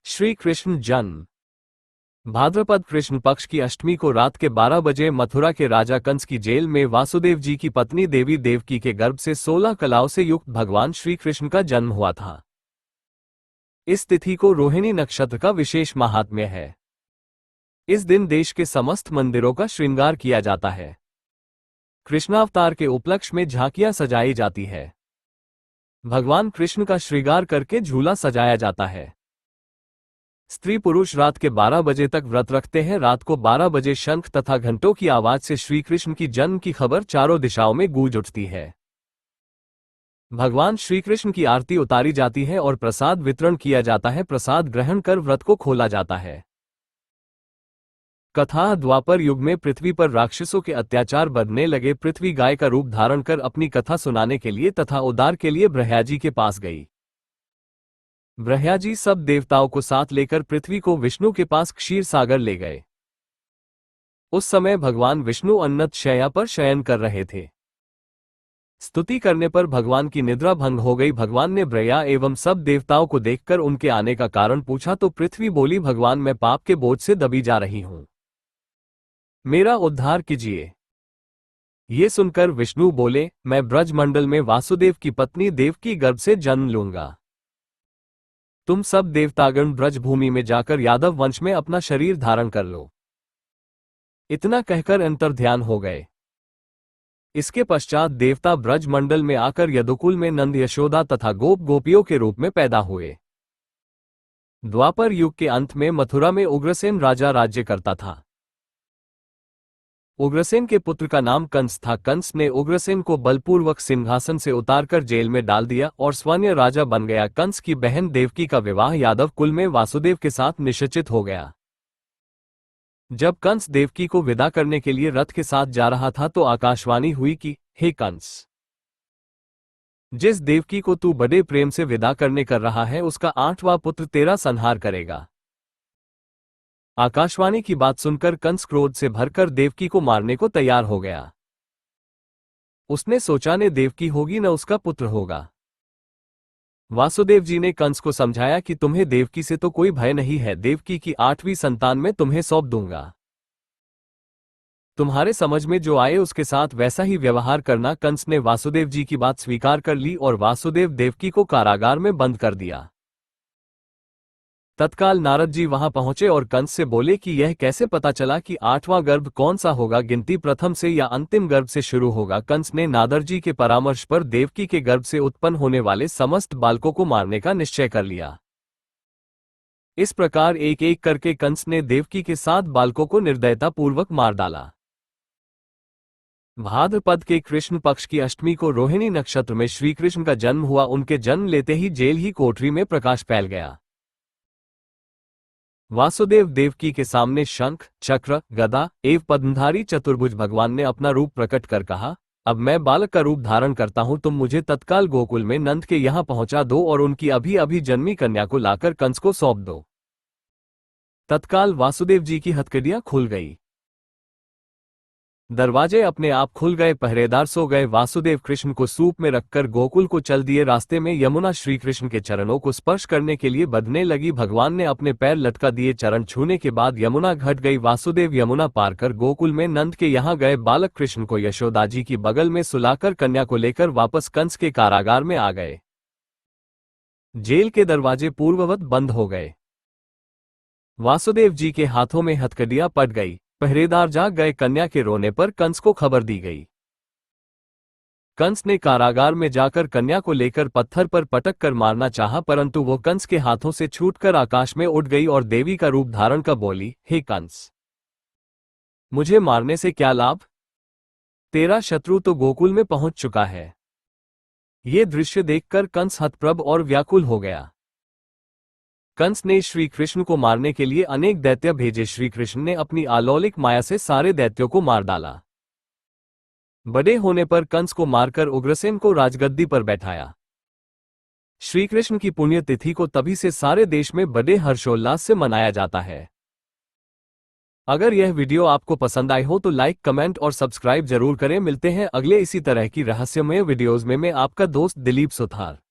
श्री कृष्ण जन्म। भाद्रपद कृष्ण पक्ष की अष्टमी को रात के 12 बजे मथुरा के राजा कंस की जेल में वासुदेव जी की पत्नी देवी देवकी के गर्भ से 16 कलाओं से युक्त भगवान श्री कृष्ण का जन्म हुआ था। इस तिथि को रोहिणी नक्षत्र का विशेष महात्म्य है। इस दिन देश के समस्त मंदिरों का श्रृंगार किया जाता है। कृष्णावतार के उपलक्ष्य में झांकियां सजाई जाती है। भगवान कृष्ण का श्रृंगार करके झूला सजाया जाता है। स्त्री पुरुष रात के 12 बजे तक व्रत रखते हैं। रात को 12 बजे शंख तथा घंटों की आवाज से श्री कृष्ण की जन्म की खबर चारों दिशाओं में गूंज उठती है। भगवान श्री कृष्ण की आरती उतारी जाती है और प्रसाद वितरण किया जाता है। प्रसाद ग्रहण कर व्रत को खोला जाता है। कथा। द्वापर युग में पृथ्वी पर राक्षसों के अत्याचार बढ़ने लगे। पृथ्वी गाय का रूप धारण कर अपनी कथा सुनाने के लिए तथा उद्धार के लिए ब्रह्माजी के पास गई। ब्रह्माजी सब देवताओं को साथ लेकर पृथ्वी को विष्णु के पास क्षीर सागर ले गए। उस समय भगवान विष्णु अन्नत शैया पर शयन कर रहे थे। स्तुति करने पर भगवान की निद्रा भंग हो गई। भगवान ने ब्रह्मा एवं सब देवताओं को देखकर उनके आने का कारण पूछा तो पृथ्वी बोली, भगवान मैं पाप के बोझ से दबी जा रही हूं, मेरा उद्धार कीजिए। ये सुनकर विष्णु बोले, मैं ब्रजमंडल में वासुदेव की पत्नी देवकी गर्भ से जन्म लूंगा। तुम सब देवतागण ब्रजभूमि में जाकर यादव वंश में अपना शरीर धारण कर लो। इतना कहकर अंतर्ध्यान हो गए। इसके पश्चात देवता ब्रजमंडल में आकर यदुकुल में नंद यशोदा तथा गोप गोपियों के रूप में पैदा हुए। द्वापर युग के अंत में मथुरा में उग्रसेन राजा राज्य करता था। उग्रसेन के पुत्र का नाम कंस था। कंस ने उग्रसेन को बलपूर्वक सिंहासन से उतारकर जेल में डाल दिया और स्वयं राजा बन गया। कंस की बहन देवकी का विवाह यादव कुल में वासुदेव के साथ निश्चित हो गया। जब कंस देवकी को विदा करने के लिए रथ के साथ जा रहा था तो आकाशवाणी हुई कि, हे कंस, जिस देवकी को तू बड़े प्रेम से विदा करने कर रहा है उसका 8वां पुत्र तेरा संहार करेगा। आकाशवाणी की बात सुनकर कंस क्रोध से भरकर देवकी को मारने को तैयार हो गया। उसने सोचा न देवकी होगी न उसका पुत्र होगा। वासुदेव जी ने कंस को समझाया कि तुम्हें देवकी से तो कोई भय नहीं है, देवकी की 8वीं संतान में तुम्हें सौंप दूंगा। तुम्हारे समझ में जो आए उसके साथ वैसा ही व्यवहार करना। कंस ने वासुदेव जी की बात स्वीकार कर ली और वासुदेव देवकी को कारागार में बंद कर दिया। तत्काल नारद जी वहां पहुंचे और कंस से बोले कि यह कैसे पता चला कि 8वां गर्भ कौन सा होगा, गिनती प्रथम से या अंतिम गर्भ से शुरू होगा। कंस ने नारद जी के परामर्श पर देवकी के गर्भ से उत्पन्न होने वाले समस्त बालकों को मारने का निश्चय कर लिया। इस प्रकार एक एक करके कंस ने देवकी के 7 बालकों को निर्दयतापूर्वक मार डाला। भाद्रपद के कृष्ण पक्ष की अष्टमी को रोहिणी नक्षत्र में श्री कृष्ण का जन्म हुआ। उनके जन्म लेते ही जेल ही कोठरी में प्रकाश फैल गया। वासुदेव देवकी के सामने शंख, चक्र, गदा एवं पद्मधारी चतुर्भुज भगवान ने अपना रूप प्रकट कर कहा, अब मैं बालक का रूप धारण करता हूं, तुम मुझे तत्काल गोकुल में नंद के यहां पहुंचा दो और उनकी अभी अभी जन्मी कन्या को लाकर कंस को सौंप दो। तत्काल वासुदेव जी की हथकड़ियां खुल गई। दरवाजे अपने आप खुल गए। पहरेदार सो गए। वासुदेव कृष्ण को सूप में रखकर गोकुल को चल दिए। रास्ते में यमुना श्री कृष्ण के चरणों को स्पर्श करने के लिए बढ़ने लगी। भगवान ने अपने पैर लटका दिए। चरण छूने के बाद यमुना घट गई। वासुदेव यमुना पार कर गोकुल में नंद के यहाँ गए। बालक कृष्ण को यशोदा जी की बगल में सुलाकर कन्या को लेकर वापस कंस के कारागार में आ गए। जेल के दरवाजे पूर्ववत बंद हो गए। वासुदेव जी के हाथों में हथकड़ियां पड़ गई। पहरेदार जाग गए। कन्या के रोने पर कंस को खबर दी गई। कंस ने कारागार में जाकर कन्या को लेकर पत्थर पर पटक कर मारना चाहा, परंतु वो कंस के हाथों से छूटकर आकाश में उड़ गई और देवी का रूप धारण कर बोली, हे कंस, मुझे मारने से क्या लाभ? तेरा शत्रु तो गोकुल में पहुंच चुका है। ये दृश्य देखकर कंस हतप्रभ और व्याकुल हो गया। कंस ने श्री कृष्ण को मारने के लिए अनेक दैत्य भेजे। श्री कृष्ण ने अपनी अलौकिक माया से सारे दैत्यों को मार डाला। बड़े होने पर कंस को मारकर उग्रसेन को राजगद्दी पर बैठाया। श्री कृष्ण की पुण्यतिथि को तभी से सारे देश में बड़े हर्षोल्लास से मनाया जाता है। अगर यह वीडियो आपको पसंद आई हो तो लाइक, कमेंट और सब्सक्राइब जरूर करें। मिलते हैं अगले इसी तरह की रहस्यमय वीडियोज में। मैं आपका दोस्त दिलीप सुथार।